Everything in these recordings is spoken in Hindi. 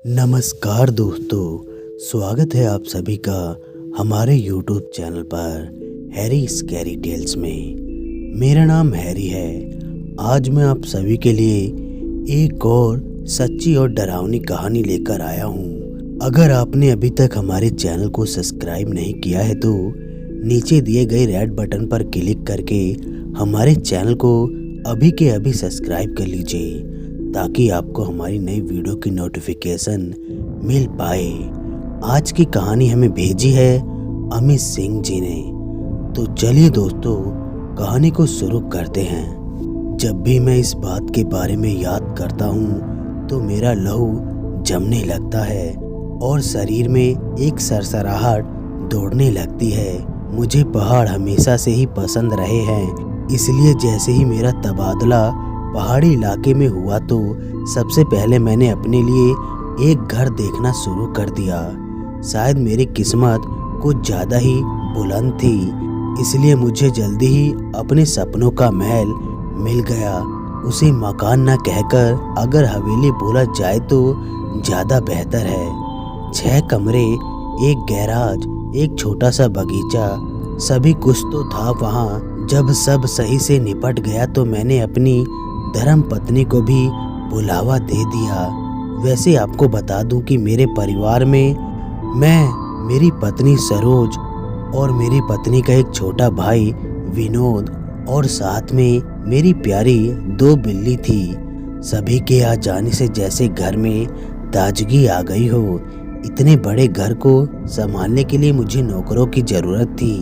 नमस्कार दोस्तों, स्वागत है आप सभी का हमारे YouTube चैनल पर हैरी स्कैरी टेल्स में। मेरा नाम हैरी है। आज मैं आप सभी के लिए एक और सच्ची और डरावनी कहानी लेकर आया हूँ। अगर आपने अभी तक हमारे चैनल को सब्सक्राइब नहीं किया है तो नीचे दिए गए रेड बटन पर क्लिक करके हमारे चैनल को अभी के अभी सब्सक्राइब कर लीजिए ताकि आपको हमारी नई वीडियो की नोटिफिकेशन मिल पाए। आज की कहानी हमें भेजी है अमित सिंह जी ने। तो चलिए दोस्तों, कहानी को शुरू करते हैं। जब भी मैं इस बात के बारे में याद करता हूँ तो मेरा लहू जमने लगता है और शरीर में एक सरसराहट दौड़ने लगती है। मुझे पहाड़ हमेशा से ही पसंद रहे हैं, इसलिए जैसे ही मेरा तबादला पहाड़ी इलाके में हुआ तो सबसे पहले मैंने अपने लिए एक घर देखना शुरू कर दिया। शायद मेरी किस्मत कुछ ज़्यादा ही बुलंद थी, इसलिए मुझे जल्दी ही अपने सपनों का महल मिल गया। उसे मकान न कहकर अगर हवेली बोला जाए तो ज़्यादा बेहतर है। 6 कमरे, एक गैराज, एक छोटा सा बगीचा, सभी कुछ तो था वहाँ। जब सब सही से निपट गया तो मैंने अपनी धर्म पत्नी को भी बुलावा दे दिया। वैसे आपको बता दूं कि मेरे परिवार में मैं, मेरी पत्नी सरोज और मेरी पत्नी का एक छोटा भाई विनोद और साथ में मेरी प्यारी 2 बिल्ली थी। सभी के आ जाने से जैसे घर में ताजगी आ गई हो। इतने बड़े घर को संभालने के लिए मुझे नौकरों की जरूरत थी।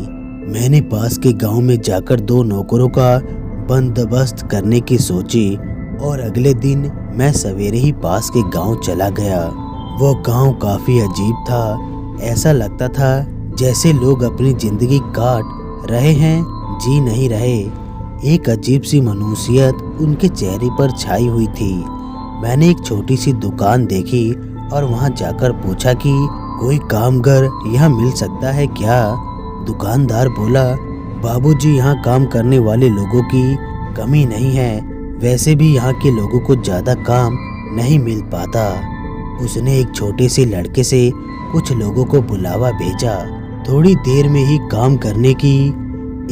मैंने पास के गांव में जाकर 2 नौकरों का बंदोबस्त करने की सोची और अगले दिन मैं सवेरे ही पास के गांव चला गया। वो गांव काफी अजीब था। ऐसा लगता था जैसे लोग अपनी जिंदगी काट रहे हैं, जी नहीं रहे। एक अजीब सी मायूसियत उनके चेहरे पर छाई हुई थी। मैंने एक छोटी सी दुकान देखी और वहां जाकर पूछा कि कोई कामगार यहाँ मिल सकता है क्या। दुकानदार बोला, बाबूजी, यहाँ काम करने वाले लोगों की कमी नहीं है। वैसे भी यहाँ के लोगों को ज़्यादा काम नहीं मिल पाता। उसने एक छोटे से लड़के से कुछ लोगों को बुलावा भेजा। थोड़ी देर में ही काम करने की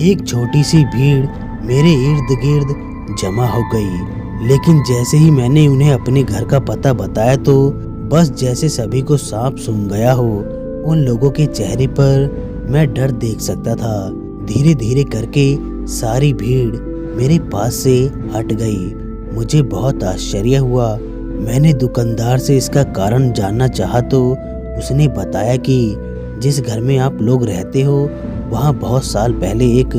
एक छोटी सी भीड़ मेरे इर्द गिर्द जमा हो गई। लेकिन जैसे ही मैंने उन्हें अपने घर का पता बताया तो बस जैसे सभी को सांप सूंघ गया हो। उन लोगों के चेहरे पर मैं डर देख सकता था। धीरे धीरे करके सारी भीड़ मेरे पास से हट गई। मुझे बहुत आश्चर्य हुआ। मैंने दुकानदार से इसका कारण जानना चाहा तो उसने बताया कि जिस घर में आप लोग रहते हो वहाँ बहुत साल पहले एक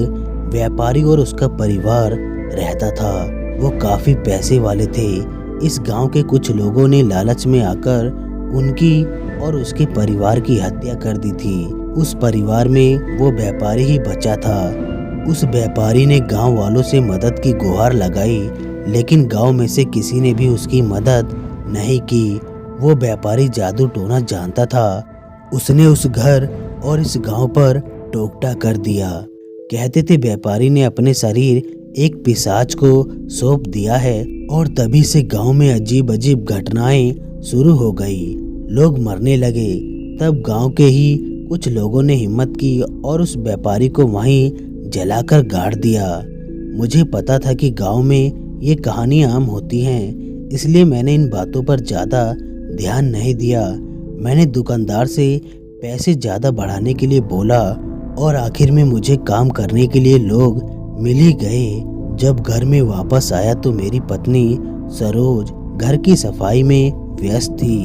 व्यापारी और उसका परिवार रहता था। वो काफी पैसे वाले थे। इस गांव के कुछ लोगों ने लालच में आकर उनकी और उसके परिवार की हत्या कर दी थी। उस परिवार में वो व्यापारी ही बचा था। उस व्यापारी ने गांव वालों से मदद की गुहार लगाई, लेकिन गांव में से किसी ने भी उसकी मदद नहीं की। वो व्यापारी जादू टोना जानता था। उसने उस घर और इस गांव पर टोकटा कर दिया। कहते थे व्यापारी ने अपने शरीर एक पिशाच को सौंप दिया है और तभी से गांव में अजीब अजीब घटनाएं शुरू हो गई। लोग मरने लगे। तब गांव के ही कुछ लोगों ने हिम्मत की और उस व्यापारी को वहीं जलाकर गाड़ दिया। मुझे पता था कि गांव में ये कहानियां आम होती हैं, इसलिए मैंने इन बातों पर ज़्यादा ध्यान नहीं दिया। मैंने दुकानदार से पैसे ज़्यादा बढ़ाने के लिए बोला और आखिर में मुझे काम करने के लिए लोग मिल ही गए। जब घर में वापस आया तो मेरी पत्नी सरोज घर की सफाई में व्यस्त थी।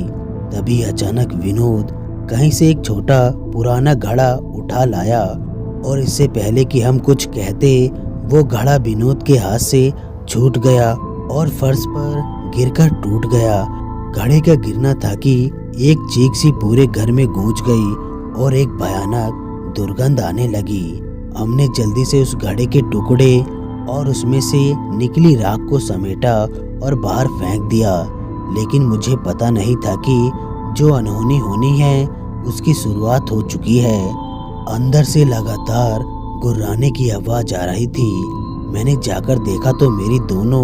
तभी अचानक विनोद कहीं से एक छोटा पुराना घड़ा उठा लाया और इससे पहले कि हम कुछ कहते वो घड़ा विनोद के हाथ से छूट गया और फर्श पर गिरकर टूट गया। घड़े का गिरना था कि एक चीख सी पूरे घर में गूंज गई और एक भयानक दुर्गंध आने लगी। हमने जल्दी से उस घड़े के टुकड़े और उसमें से निकली राख को समेटा और बाहर फेंक दिया। लेकिन मुझे पता नहीं था कि जो अनहोनी होनी है उसकी शुरुआत हो चुकी है। अंदर से लगातार गुर्राने की आवाज आ रही थी। मैंने जाकर देखा तो मेरी दोनों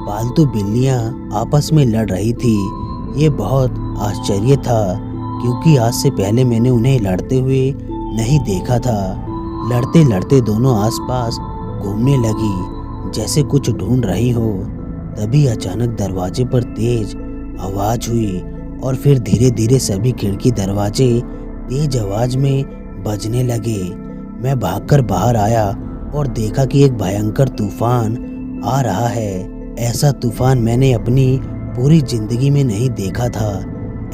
पालतू बिल्लियां आपस में लड़ रही थी। ये बहुत आश्चर्य था, क्योंकि आज से पहले मैंने उन्हें लड़ते हुए नहीं देखा था। लड़ते लड़ते दोनों आसपास घूमने लगी, जैसे कुछ ढूंढ रही हो। तभी अचानक दरवाजे पर तेज आवाज हुई और फिर धीरे धीरे सभी खिड़की दरवाजे तेज आवाज में बजने लगे। मैं भागकर बाहर आया और देखा कि एक भयंकर तूफान आ रहा है। ऐसा तूफान मैंने अपनी पूरी जिंदगी में नहीं देखा था।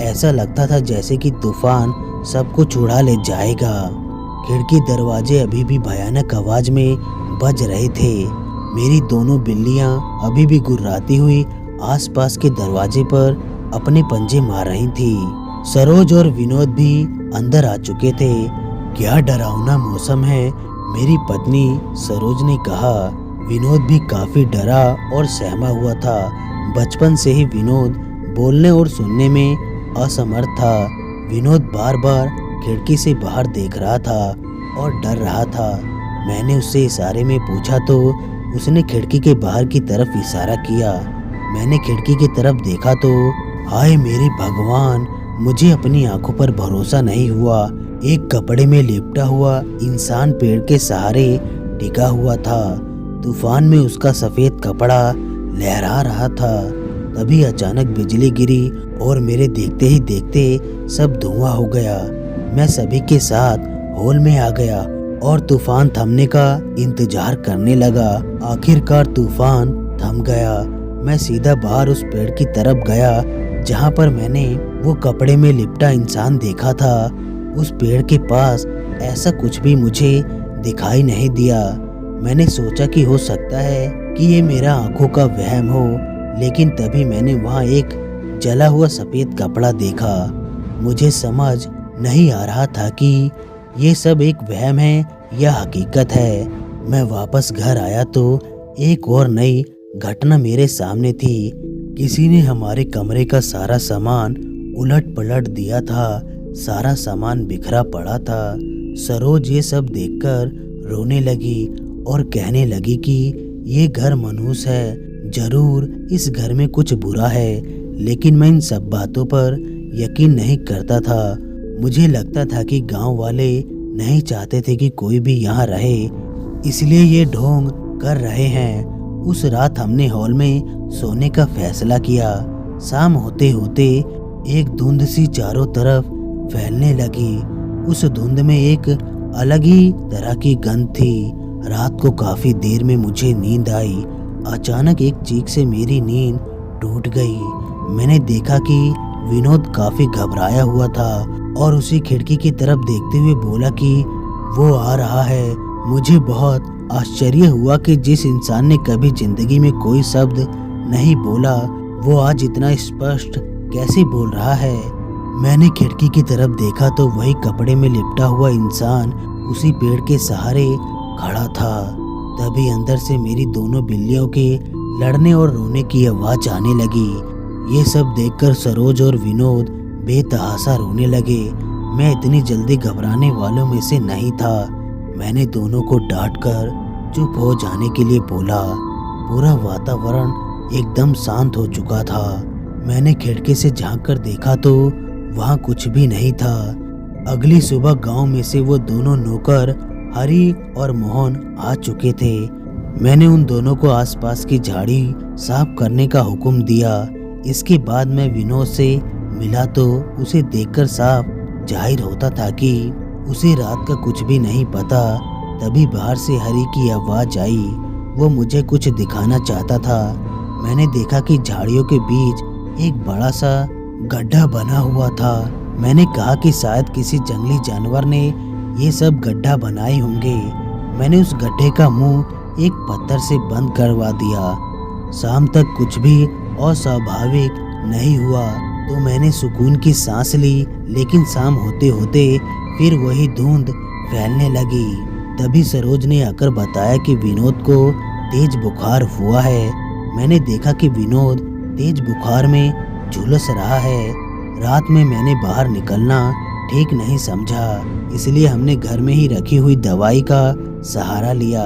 ऐसा लगता था जैसे कि तूफान सब कुछ उड़ा ले जाएगा। खिड़की दरवाजे अभी भी भयानक आवाज में बज रहे थे। मेरी दोनों बिल्लियां अभी भी गुर्राती हुई आसपास के दरवाजे पर अपने पंजे मार रही थी। सरोज और विनोद भी अंदर आ चुके थे। क्या डरावना मौसम है, मेरी पत्नी सरोज ने कहा। विनोद भी काफी डरा और सहमा हुआ था। बचपन से ही विनोद बोलने और सुनने में असमर्थ था। विनोद बार बार खिड़की से बाहर देख रहा था और डर रहा था। मैंने उससे इशारे में पूछा तो उसने खिड़की के बाहर की तरफ इशारा किया। मैंने खिड़की की तरफ देखा तो हाय मेरे भगवान, मुझे अपनी आंखों पर भरोसा नहीं हुआ। एक कपड़े में लिपटा हुआ इंसान पेड़ के सहारे टिका हुआ था। तूफान में उसका सफेद कपड़ा लहरा रहा था। तभी अचानक बिजली गिरी और मेरे देखते ही देखते सब धुआं हो गया। मैं सभी के साथ हॉल में आ गया और तूफान थमने का इंतजार करने लगा। आखिरकार तूफान थम गया। मैं सीधा बाहर उस पेड़ की तरफ गया जहां पर मैंने वो कपड़े में लिपटा इंसान देखा था। उस पेड़ के पास ऐसा कुछ भी मुझे दिखाई नहीं दिया। मैंने सोचा कि हो सकता है कि ये मेरा आंखों का वहम हो, लेकिन तभी मैंने वहाँ एक जला हुआ सफेद कपड़ा देखा। मुझे समझ नहीं आ रहा था कि ये सब एक वहम है या हकीकत है। मैं वापस घर आया तो एक और नई घटना मेरे सामने थी। किसी ने हमारे कमरे का सारा सामान उलट पलट दिया था। सारा सामान बिखरा पड़ा था। सरोज ये सब देखकर रोने लगी और कहने लगी कि ये घर मनहूस है, जरूर इस घर में कुछ बुरा है। लेकिन मैं इन सब बातों पर यकीन नहीं करता था। मुझे लगता था कि गांव वाले नहीं चाहते थे कि कोई भी यहाँ रहे, इसलिए ये ढोंग कर रहे हैं। उस रात हमने हॉल में सोने का फैसला किया। शाम होते होते एक धुंध सी चारों तरफ फैलने लगी। उस धुंध में एक अलग ही तरह की गंध थी। रात को काफी देर में मुझे नींद आई। अचानक एक चीख से मेरी नींद टूट गई। मैंने देखा कि विनोद काफी घबराया हुआ था और उसी खिड़की की तरफ देखते हुए बोला कि वो आ रहा है। मुझे बहुत आश्चर्य हुआ कि जिस इंसान ने कभी जिंदगी में कोई शब्द नहीं बोला, वो आज इतना स्पष्ट कैसे बोल रहा है। मैंने खिड़की की तरफ देखा तो वही कपड़े में लिपटा हुआ इंसान उसी पेड़ के सहारे खड़ा था। तभी अंदर से मेरी दोनों बिल्लियों के लड़ने और रोने की आवाज आने लगी। ये सब देखकर सरोज और विनोद बेतहाशा रोने लगे। मैं इतनी जल्दी घबराने वालों में से नहीं था। मैंने दोनों को डांटकर चुप हो जाने के लिए बोला। पूरा वातावरण एकदम शांत हो चुका था। मैंने खिड़की से झांककर देखा तो वहाँ कुछ भी नहीं था। अगली सुबह गांव में से वो दोनों नौकर हरी और मोहन आ चुके थे। मैंने उन दोनों को आसपास की झाड़ी साफ करने का हुक्म दिया। इसके बाद मैं विनोद से मिला तो उसे देखकर साफ जाहिर होता था कि उसे रात का कुछ भी नहीं पता। तभी बाहर से हरी की आवाज आई। वो मुझे कुछ दिखाना चाहता था। मैंने देखा कि झाड़ियों के बीच एक बड़ा सा गड्ढा बना हुआ था। मैंने कहा कि शायद किसी जंगली जानवर ने ये सब गड्ढा बनाए होंगे। मैंने उस गड्ढे का मुंह एक पत्थर से बंद करवा दिया। शाम तक कुछ भी अस्वाभाविक नहीं हुआ तो मैंने सुकून की सांस ली। लेकिन शाम होते होते फिर वही धुंध फैलने लगी। तभी सरोज ने आकर बताया कि विनोद को तेज बुखार हुआ है। मैंने देखा कि विनोद तेज बुखार में झुलस रहा है। रात में मैंने बाहर निकलना ठीक नहीं समझा, इसलिए हमने घर में ही रखी हुई दवाई का सहारा लिया।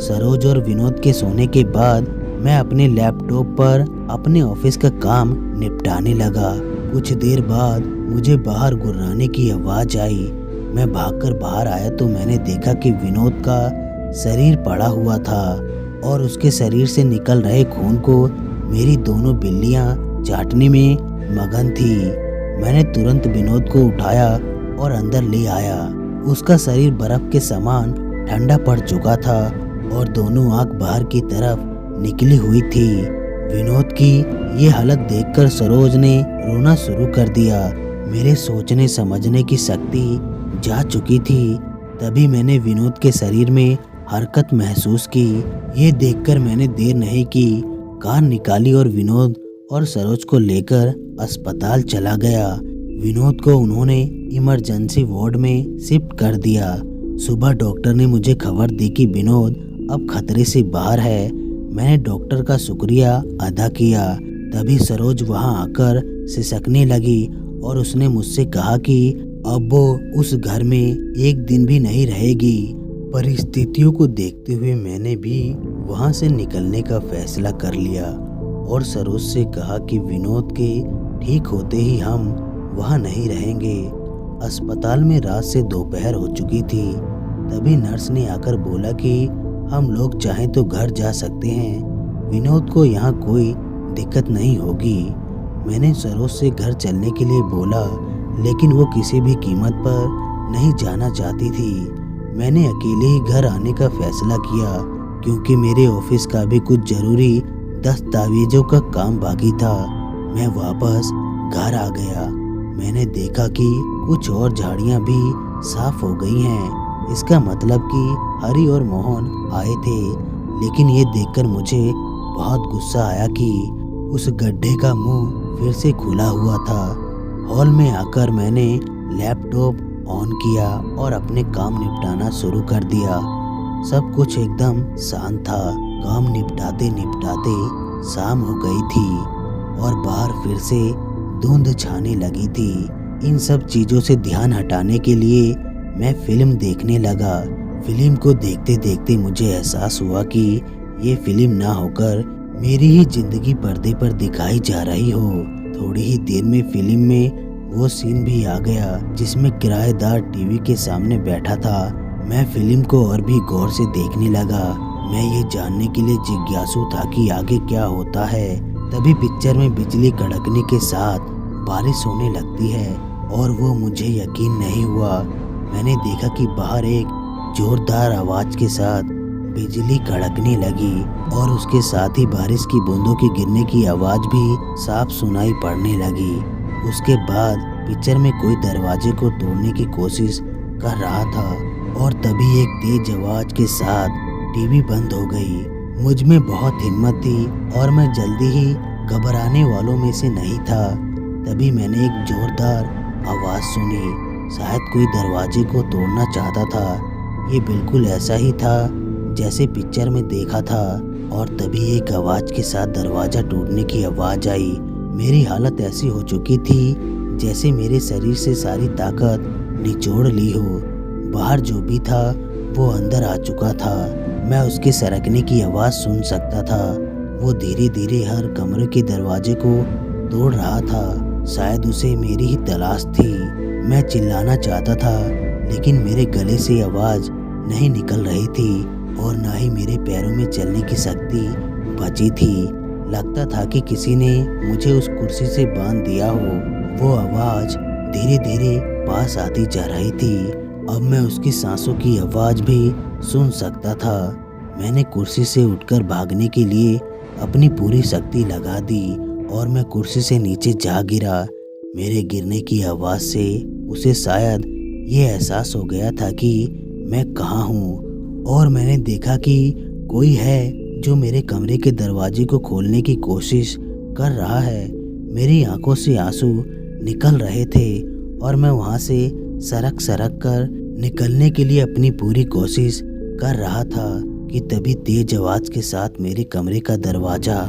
सरोज और विनोद के सोने के बाद मैं अपने लैपटॉप पर अपने ऑफिस का काम निपटाने लगा। कुछ देर बाद मुझे बाहर गुर्राने की आवाज़ आई। मैं भागकर बाहर आया तो मैंने देखा कि विनोद का शरीर पड़ा हुआ था और उसके शरीर से निकल रहे खून को मेरी दोनों बिल्लियां चाटने में मगन थी। मैंने तुरंत विनोद को उठाया और अंदर ले आया। उसका शरीर बर्फ के समान ठंडा पड़ चुका था और दोनों आंख बाहर की तरफ निकली हुई थी। विनोद की ये हालत देखकर सरोज ने रोना शुरू कर दिया। मेरे सोचने समझने की शक्ति जा चुकी थी। तभी मैंने विनोद के शरीर में हरकत महसूस की। ये देखकर मैंने देर नहीं की, कार निकाली और विनोद और सरोज को लेकर अस्पताल चला गया। विनोद को उन्होंने इमरजेंसी वार्ड में शिफ्ट कर दिया। सुबह डॉक्टर ने मुझे खबर दी कि विनोद अब खतरे से बाहर है। मैंने डॉक्टर का शुक्रिया अदा किया। तभी सरोज वहां आकर सिसकने लगी और उसने मुझसे कहा कि अब वो उस घर में एक दिन भी नहीं रहेगी। परिस्थितियों को देखते हुए मैंने भी वहां से निकलने का फैसला कर लिया और सरोज से कहा कि विनोद के ठीक होते ही हम वहां नहीं रहेंगे। अस्पताल में रात से दोपहर हो चुकी थी। तभी नर्स ने आकर बोला कि हम लोग चाहें तो घर जा सकते हैं, विनोद को यहाँ कोई दिक्कत नहीं होगी। मैंने सरोज से घर चलने के लिए बोला, लेकिन वो किसी भी कीमत पर नहीं जाना चाहती थी। मैंने अकेले ही घर आने का फैसला किया क्योंकि मेरे ऑफिस का भी कुछ ज़रूरी दस्तावेजों का काम बाकी था। मैं वापस घर आ गया। मैंने देखा कि कुछ और झाड़ियाँ भी साफ हो गई हैं। इसका मतलब कि हरी और मोहन आए थे। लेकिन ये देखकर मुझे बहुत गुस्सा आया कि उस गड्ढे का मुंह फिर से खुला हुआ था। हॉल में आकर मैंने लैपटॉप ऑन किया और अपने काम निपटाना शुरू कर दिया। सब कुछ एकदम शांत था। काम निपटाते निपटाते शाम हो गई थी और बाहर फिर से धुंध छाने लगी थी। इन सब चीज़ों से ध्यान हटाने के लिए मैं फिल्म देखने लगा। फिल्म को देखते देखते मुझे एहसास हुआ कि ये फिल्म ना होकर मेरी ही जिंदगी पर्दे पर दिखाई जा रही हो। थोड़ी ही देर में फिल्म में वो सीन भी आ गया जिसमें किराएदार टीवी के सामने बैठा था। मैं फिल्म को और भी गौर से देखने लगा। मैं ये जानने के लिए जिज्ञासु था कि आगे क्या होता है। तभी पिक्चर में बिजली कड़कने के साथ बारिश होने लगती है और वो मुझे यकीन नहीं हुआ। मैंने देखा कि बाहर एक जोरदार आवाज के साथ बिजली कड़कने लगी और उसके साथ ही बारिश की बूंदों के गिरने की आवाज भी साफ सुनाई पड़ने लगी। उसके बाद पिक्चर में कोई दरवाजे को तोड़ने की कोशिश कर रहा था और तभी एक तेज आवाज के साथ टीवी बंद हो गई। मुझ में बहुत हिम्मत थी और मैं जल्दी ही घबराने वालों में से नहीं था। तभी मैंने एक जोरदार आवाज सुनी। शायद कोई दरवाजे को तोड़ना चाहता था। ये बिल्कुल ऐसा ही था जैसे पिक्चर में देखा था। और तभी एक आवाज के साथ दरवाजा टूटने की आवाज आई। मेरी हालत ऐसी हो चुकी थी जैसे मेरे शरीर से सारी ताकत निचोड़ ली हो। बाहर जो भी था वो अंदर आ चुका था। मैं उसके सरकने की आवाज सुन सकता था। वो धीरे धीरे हर कमरे के दरवाजे को तोड़ रहा था। शायद उसे मेरी ही तलाश थी। मैं चिल्लाना चाहता था लेकिन मेरे गले से आवाज नहीं निकल रही थी और ना ही मेरे पैरों में चलने की शक्ति बची थी। लगता था कि किसी ने मुझे उस कुर्सी से बांध दिया हो। वो आवाज धीरे धीरे पास आती जा रही थी। अब मैं उसकी सांसों की आवाज भी सुन सकता था। मैंने कुर्सी से उठकर भागने के लिए अपनी पूरी शक्ति लगा दी और मैं कुर्सी से नीचे जा गिरा। मेरे गिरने की आवाज से उसे शायद ये एहसास हो गया था कि मैं कहाँ हूँ और मैंने देखा कि कोई है जो मेरे कमरे के दरवाजे को खोलने की कोशिश कर रहा है। मेरी आंखों से आंसू निकल रहे थे और मैं वहाँ से सरक सरक कर निकलने के लिए अपनी पूरी कोशिश कर रहा था कि तभी तेज आवाज के साथ मेरे कमरे का दरवाजा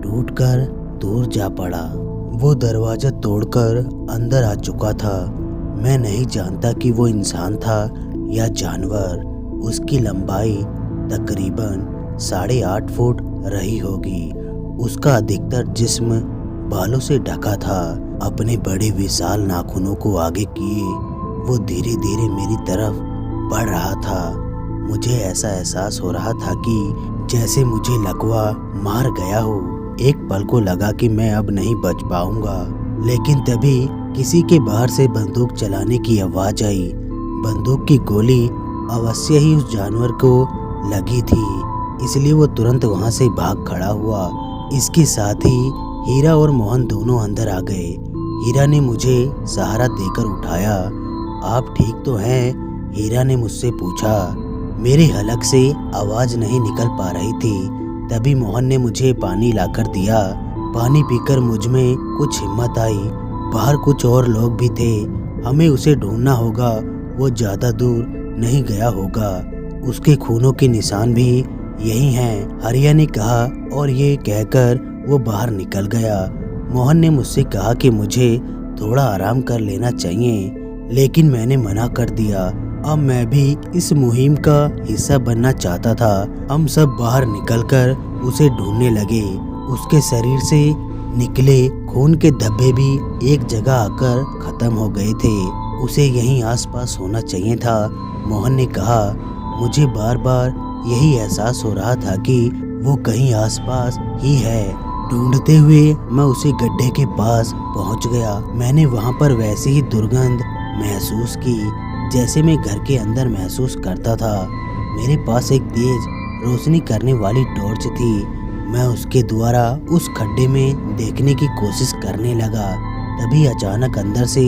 टूटकर दूर जा पड़ा। वो दरवाजा तोड़कर अंदर आ चुका था। मैं नहीं जानता कि वो इंसान था या जानवर। उसकी लंबाई तकरीबन 8.5 फुट रही होगी। उसका अधिकतर जिस्म बालों से ढका था। अपने बड़े विशाल नाखूनों को आगे किए वो धीरे धीरे मेरी तरफ बढ़ रहा था। मुझे ऐसा एहसास हो रहा था कि जैसे मुझे लकवा मार गया हो। एक पल को लगा कि मैं अब नहीं बच पाऊंगा, लेकिन तभी किसी के बाहर से बंदूक चलाने की आवाज आई। बंदूक की गोली अवश्य ही उस जानवर को लगी थी, इसलिए वो तुरंत वहां से भाग खड़ा हुआ। इसके साथ ही हीरा और मोहन दोनों अंदर आ गए। हीरा ने मुझे सहारा देकर उठाया। आप ठीक तो हैं? हीरा ने मुझसे पूछा। मेरे हलक से आवाज नहीं निकल पा रही थी। तभी मोहन ने मुझे पानी लाकर दिया। पानी पीकर मुझ में कुछ हिम्मत आई। बाहर कुछ और लोग भी थे, हमें उसे ढूंढना होगा। वो ज्यादा दूर नहीं गया होगा, उसके खूनों के निशान भी यही हैं, हरिया ने कहा और ये कहकर वो बाहर निकल गया। मोहन ने मुझसे कहा कि मुझे थोड़ा आराम कर लेना चाहिए, लेकिन मैंने मना कर दिया। अब मैं भी इस मुहिम का हिस्सा बनना चाहता था। हम सब बाहर निकलकर उसे ढूंढने लगे। उसके शरीर से निकले खून के धब्बे भी एक जगह आकर खत्म हो गए थे। उसे यहीं आसपास होना चाहिए था, मोहन ने कहा। मुझे बार बार यही एहसास हो रहा था कि वो कहीं आसपास ही है। ढूंढते हुए मैं उसी गड्ढे के पास पहुंच गया। मैंने वहां पर वैसी ही दुर्गंध महसूस की जैसे मैं घर के अंदर महसूस करता था। मेरे पास एक तेज रोशनी करने वाली टॉर्च थी। मैं उसके द्वारा उस खड्डे में देखने की कोशिश करने लगा। तभी अचानक अंदर से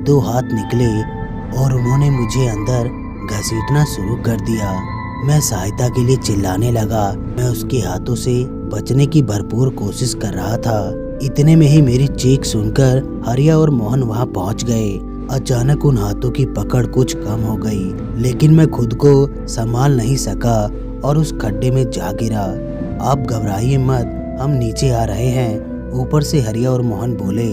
2 हाथ निकले और उन्होंने मुझे अंदर घसीटना शुरू कर दिया। मैं सहायता के लिए चिल्लाने लगा। मैं उसके हाथों से बचने की भरपूर कोशिश कर रहा था। इतने में ही मेरी चीख सुनकर हरिया और मोहन वहां पहुंच गए। अचानक उन हाथों की पकड़ कुछ कम हो गई, लेकिन मैं खुद को संभाल नहीं सका और उस खड्डे में जा गिरा। आप घबराइए मत, हम नीचे आ रहे हैं, ऊपर से हरिया और मोहन बोले।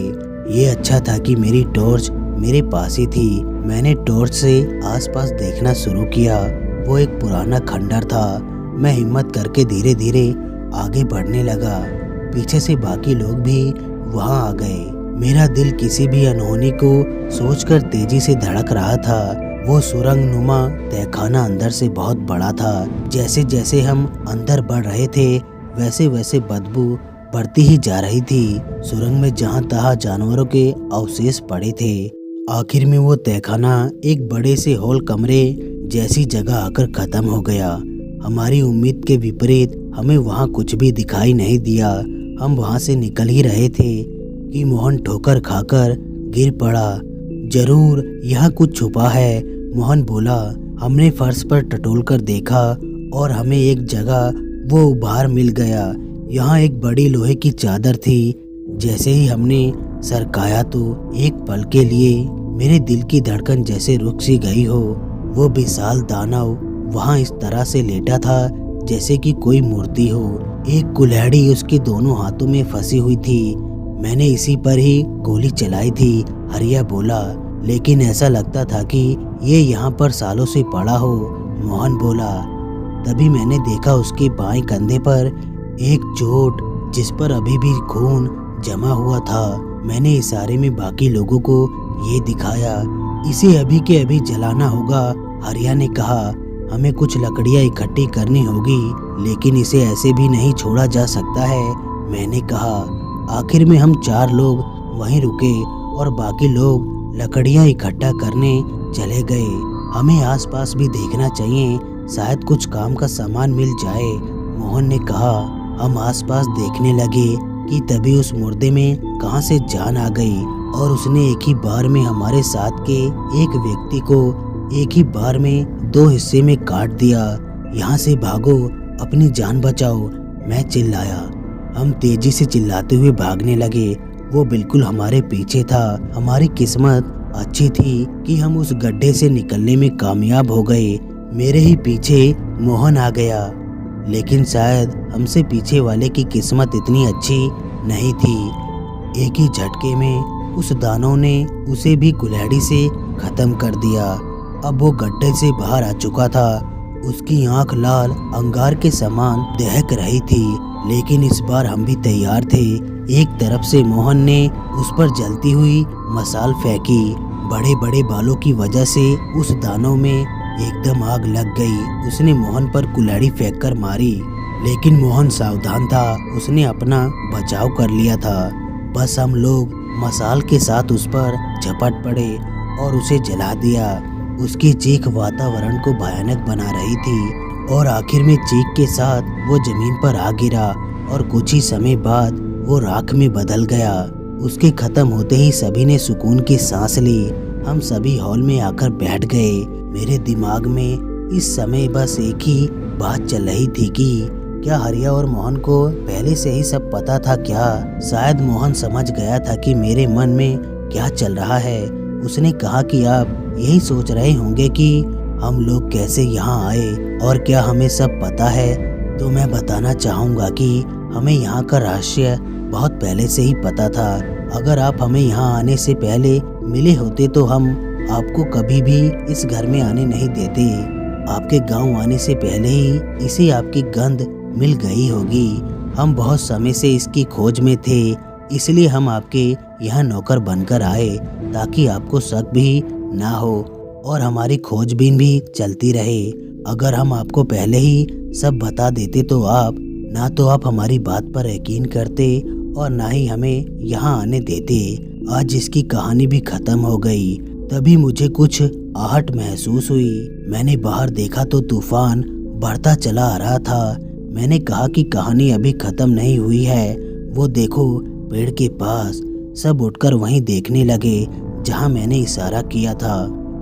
ये अच्छा था कि मेरी टॉर्च मेरे पास ही थी। मैंने टॉर्च से आसपास देखना शुरू किया। वो एक पुराना खंडर था। मैं हिम्मत करके धीरे धीरे आगे बढ़ने लगा। पीछे से बाकी लोग भी वहां आ गए। मेरा दिल किसी भी अनहोनी को सोचकर तेजी से धड़क रहा था। वो सुरंग नुमा तहखाना अंदर से बहुत बड़ा था। जैसे जैसे हम अंदर बढ़ रहे थे वैसे वैसे बदबू बढ़ती ही जा रही थी। सुरंग में जहां तहां जानवरों के अवशेष पड़े थे। आखिर में वो तहखाना एक बड़े से हॉल कमरे जैसी जगह आकर खत्म हो गया। हमारी उम्मीद के विपरीत हमें वहां कुछ भी दिखाई नहीं दिया। हम वहां से निकल ही रहे थे कि मोहन ठोकर खाकर गिर पड़ा। जरूर यहाँ कुछ छुपा है, मोहन बोला। हमने फर्श पर टटोल कर देखा और हमें एक जगह वो उभार मिल गया। यहाँ एक बड़ी लोहे की चादर थी। जैसे ही हमने सरकाया तो एक पल के लिए मेरे दिल की धड़कन जैसे रुक सी गई हो। वो विशाल दानव वहाँ इस तरह से लेटा था जैसे कि कोई मूर्ति हो। एक कुल्हाड़ी उसके दोनों हाथों में फंसी हुई थी। मैंने इसी पर ही गोली चलाई थी, हरिया बोला। लेकिन ऐसा लगता था कि ये यहाँ पर सालों से पड़ा हो, मोहन बोला। तभी मैंने देखा उसके बाएं कंधे पर एक चोट जिस पर अभी भी खून जमा हुआ था। मैंने इशारे में बाकी लोगों को ये दिखाया। इसे अभी के अभी जलाना होगा, हरिया ने कहा। हमें कुछ लकड़ियाँ इकट्ठी करनी होगी, लेकिन इसे ऐसे भी नहीं छोड़ा जा सकता है, मैंने कहा। आखिर में हम 4 लोग वहीं रुके और बाकी लोग लकड़ियाँ इकट्ठा करने चले गए। हमें आसपास भी देखना चाहिए, शायद कुछ काम का सामान मिल जाए, मोहन ने कहा। हम आसपास देखने लगे कि तभी उस मुर्दे में कहां से जान आ गई और उसने एक ही बार में हमारे साथ के एक व्यक्ति को एक ही बार में 2 हिस्से में काट दिया। यहाँ से भागो, अपनी जान बचाओ, मैं चिल्लाया। हम तेजी से चिल्लाते हुए भागने लगे। वो बिल्कुल हमारे पीछे था। हमारी किस्मत अच्छी थी कि हम उस गड्ढे से निकलने में कामयाब हो गए। मेरे ही पीछे मोहन आ गया, लेकिन शायद हमसे पीछे वाले की किस्मत इतनी अच्छी नहीं थी। एक ही झटके में उस दानव ने उसे भी कुल्हाड़ी से खत्म कर दिया। अब वो गड्ढे से बाहर आ चुका था। उसकी आंख लाल अंगार के समान दहक रही थी। लेकिन इस बार हम भी तैयार थे। एक तरफ से मोहन ने उस पर जलती हुई मसाल फेंकी। बड़े बड़े बालों की वजह से उस दानव में एकदम आग लग गई। उसने मोहन पर कुल्हाड़ी फेंककर मारी, लेकिन मोहन सावधान था, उसने अपना बचाव कर लिया था। बस हम लोग मसाल के साथ उस पर झपट पड़े और उसे जला दिया। उसकी चीख वातावरण को भयानक बना रही थी और आखिर में चीख के साथ वो जमीन पर आ गिरा और कुछ ही समय बाद वो राख में बदल गया। उसके खत्म होते ही सभी ने सुकून की सांस ली। हम सभी हॉल में आकर बैठ गए। मेरे दिमाग में इस समय बस एक ही बात चल रही थी कि क्या हरिया और मोहन को पहले से ही सब पता था क्या? शायद मोहन समझ गया था कि मेरे मन में क्या चल रहा है। उसने कहा कि आप यही सोच रहे होंगे कि हम लोग कैसे यहाँ आए और क्या हमें सब पता है। तो मैं बताना चाहूँगा कि हमें यहाँ का रहस्य बहुत पहले से ही पता था। अगर आप हमें यहाँ आने से पहले मिले होते तो हम आपको कभी भी इस घर में आने नहीं देते। आपके गांव आने से पहले ही इसे आपकी गंध मिल गई होगी। हम बहुत समय से इसकी खोज में थे, इसलिए हम आपके यहाँ नौकर बनकर आए ताकि आपको शक भी ना हो और हमारी खोजबीन भी चलती रहे। अगर हम आपको पहले ही सब बता देते तो आप हमारी बात पर यकीन करते और ना ही हमें यहाँ आने देते। आज इसकी कहानी भी खत्म हो गई। तभी मुझे कुछ आहट महसूस हुई। मैंने बाहर देखा तो तूफान बढ़ता चला आ रहा था। मैंने कहा कि कहानी अभी खत्म नहीं हुई है। वो देखो, पेड़ के पास सब उठकर वहीं देखने लगे जहां मैंने इशारा किया था।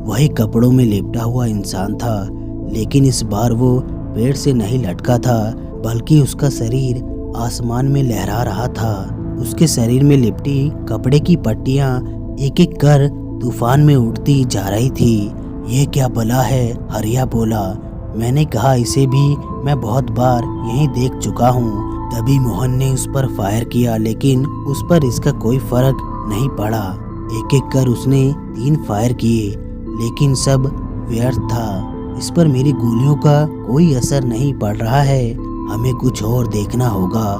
वही कपड़ों में लिपटा हुआ इंसान था, लेकिन इस बार वो पेड़ से नहीं लटका था, बल्कि उसका शरीर आसमान में लहरा रहा था। उसके शरीर में लिपटी कपड़े की पट्टियां एक एक कर तूफान में उड़ती जा रही थी। ये क्या भला है? हरिया बोला। मैंने कहा, इसे भी मैं बहुत बार यहीं देख चुका हूँ। तभी मोहन ने उस पर फायर किया, लेकिन उस पर इसका कोई फर्क नहीं पड़ा। एक एक कर उसने 3 फायर किए, लेकिन सब व्यर्थ था। इस पर मेरी गोलियों का कोई असर नहीं पड़ रहा है। हमें कुछ और देखना होगा।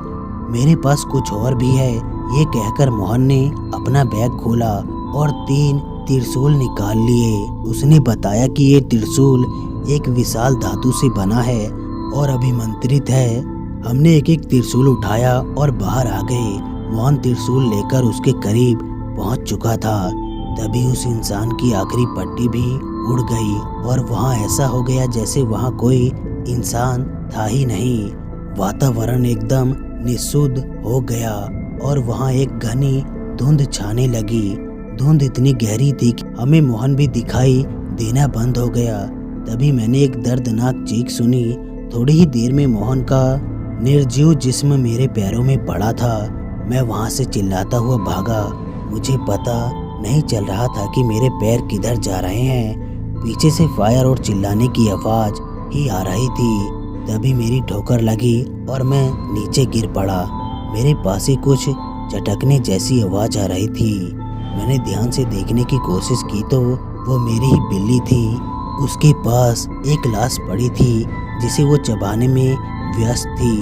मेरे पास कुछ और भी है। ये कहकर मोहन ने अपना बैग खोला और 3 त्रिशूल निकाल लिए। उसने बताया कि ये त्रिशूल एक विशाल धातु से बना है और अभिमंत्रित है। हमने एक एक त्रिशूल उठाया और बाहर आ गए। मोहन त्रिशूल लेकर उसके करीब पहुंच चुका था। तभी उस इंसान की आखिरी पट्टी भी उड़ गई और वहां ऐसा हो गया जैसे वहां कोई इंसान था ही नहीं। वातावरण एकदम निशुद्ध हो गया और वहां एक घनी धुंध छाने लगी। धुंध इतनी गहरी थी कि हमें मोहन भी दिखाई देना बंद हो गया। तभी मैंने एक दर्दनाक चीख सुनी। थोड़ी ही देर में मोहन का निर्जीव जिस्म मेरे पैरों में पड़ा था। मैं वहां से चिल्लाता हुआ भागा। मुझे पता नहीं चल रहा था कि मेरे पैर किधर जा रहे हैं। पीछे से फायर और चिल्लाने की आवाज ही आ रही थी। तभी मेरी ठोकर लगी और मैं नीचे गिर पड़ा। मेरे पास ही कुछ चटकने जैसी आवाज आ रही थी। मैंने ध्यान से देखने की कोशिश की तो वो मेरी ही बिल्ली थी। उसके पास एक लाश पड़ी थी जिसे वो चबाने में व्यस्त थी।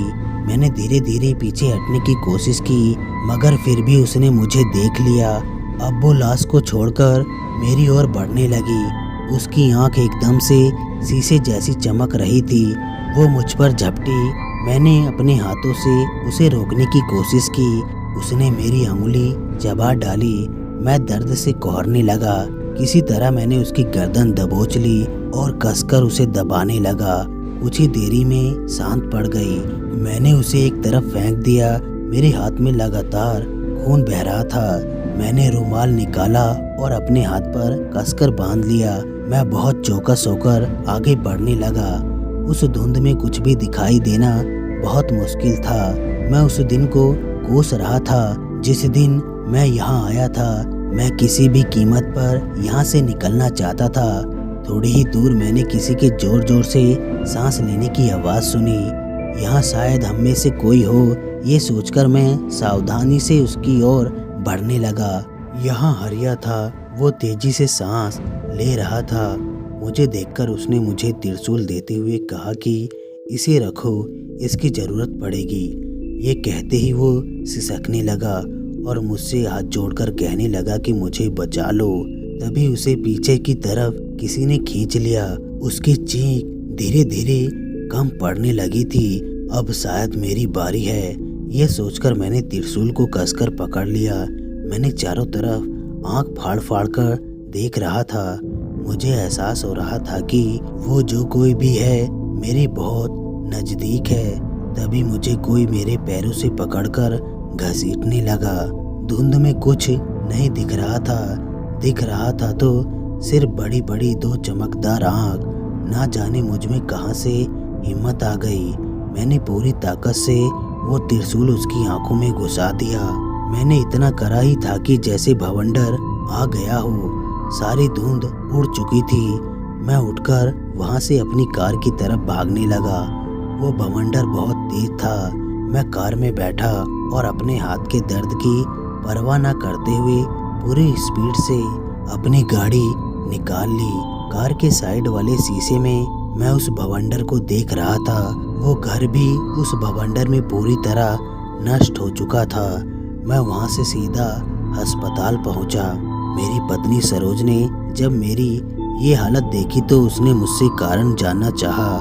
मैंने धीरे धीरे पीछे हटने की कोशिश की, मगर फिर भी उसने मुझे देख लिया। अब वो लाश को छोड़कर मेरी ओर बढ़ने लगी। उसकी आंख एकदम से शीशे जैसी चमक रही थी। वो मुझ पर झपटी। मैंने अपने हाथों से उसे रोकने की कोशिश की। उसने मेरी अंगुली चबा डाली। मैं दर्द से कोहरने लगा। किसी तरह मैंने उसकी गर्दन दबोच ली और कसकर उसे दबाने लगा। कुछ ही देरी में शांत पड़ गई। मैंने उसे एक तरफ फेंक दिया। मेरे हाथ में लगातार खून बह रहा था। मैंने रुमाल निकाला और अपने हाथ पर कसकर बांध लिया। मैं बहुत चौकस होकर आगे बढ़ने लगा। उस धुंध में कुछ भी दिखाई देना बहुत मुश्किल था। मैं उस दिन को कोस रहा था जिस दिन मैं यहाँ आया था। मैं किसी भी कीमत पर यहाँ से निकलना चाहता था। थोड़ी ही दूर मैंने किसी के जोर जोर से सांस लेने की आवाज़ सुनी। यहाँ शायद हम में से कोई हो, ये सोचकर मैं सावधानी से उसकी ओर बढ़ने लगा। यहाँ हरिया था। वो तेजी से सांस ले रहा था। मुझे देखकर उसने मुझे त्रिशूल देते हुए कहा कि इसे रखो, इसकी ज़रूरत पड़ेगी। ये कहते ही वो सिसकने लगा और मुझसे हाथ जोड़कर कहने लगा कि मुझे बचा लो। तभी उसे पीछे की तरफ किसी ने खींच लिया। उसकी चीख धीरे धीरे कम पड़ने लगी थी। अब शायद मेरी बारी है, यह सोचकर मैंने त्रिशूल को कसकर पकड़ लिया। मैंने चारों तरफ आंख फाड़ फाड़ कर देख रहा था। मुझे एहसास हो रहा था कि वो जो कोई भी है मेरे बहुत नज़दीक है। तभी मुझे कोई मेरे पैरों से पकड़कर घसीटने लगा। धुंध में कुछ नहीं दिख रहा था तो सिर्फ बड़ी बड़ी 2 चमकदार आँख। ना जाने मुझ में कहाँ से हिम्मत आ गई। मैंने पूरी ताकत से वो त्रिशूल उसकी आंखों में घुसा दिया। मैंने इतना करा ही था कि जैसे भवंडर आ गया हो। सारी धुंध उड़ चुकी थी। मैं उठकर वहाँ से अपनी कार की तरफ भागने लगा। वो भवंडर बहुत तेज था। मैं कार में बैठा और अपने हाथ के दर्द की परवाह न करते हुए पूरी स्पीड से अपनी गाड़ी निकाल ली। कार के साइड वाले शीशे में मैं उस भवंडर को देख रहा था। वो घर भी उस भवंडर में पूरी तरह नष्ट हो चुका था। मैं वहाँ से सीधा अस्पताल पहुँचा। मेरी पत्नी सरोज ने जब मेरी ये हालत देखी तो उसने मुझसे कारण जानना चाहा।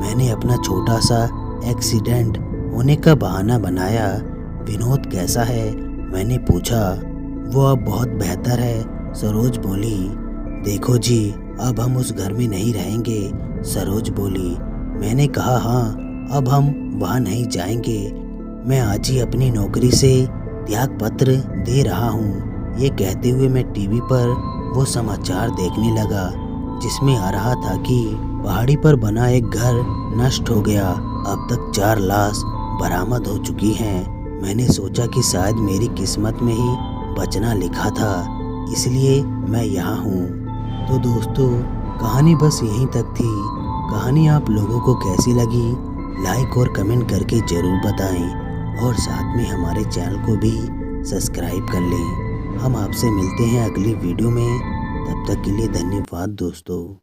मैंने अपना छोटा सा एक्सीडेंट होने का बहाना बनाया। विनोद कैसा है, मैंने पूछा। वो अब बहुत बेहतर है, सरोज बोली। देखो जी, अब हम उस घर में नहीं रहेंगे, सरोज बोली। मैंने कहा हाँ, अब हम वहाँ नहीं जाएंगे। मैं आज ही अपनी नौकरी से त्याग पत्र दे रहा हूँ। ये कहते हुए मैं टीवी पर वो समाचार देखने लगा जिसमें आ रहा था कि पहाड़ी पर बना एक घर नष्ट हो गया। अब तक 4 लाश बरामद हो चुकी हैं। मैंने सोचा कि शायद मेरी किस्मत में ही बचना लिखा था, इसलिए मैं यहाँ हूँ। तो दोस्तों, कहानी बस यहीं तक थी। कहानी आप लोगों को कैसी लगी लाइक और कमेंट करके ज़रूर बताएं और साथ में हमारे चैनल को भी सब्सक्राइब कर लें। हम आपसे मिलते हैं अगली वीडियो में। तब तक के लिए धन्यवाद दोस्तों।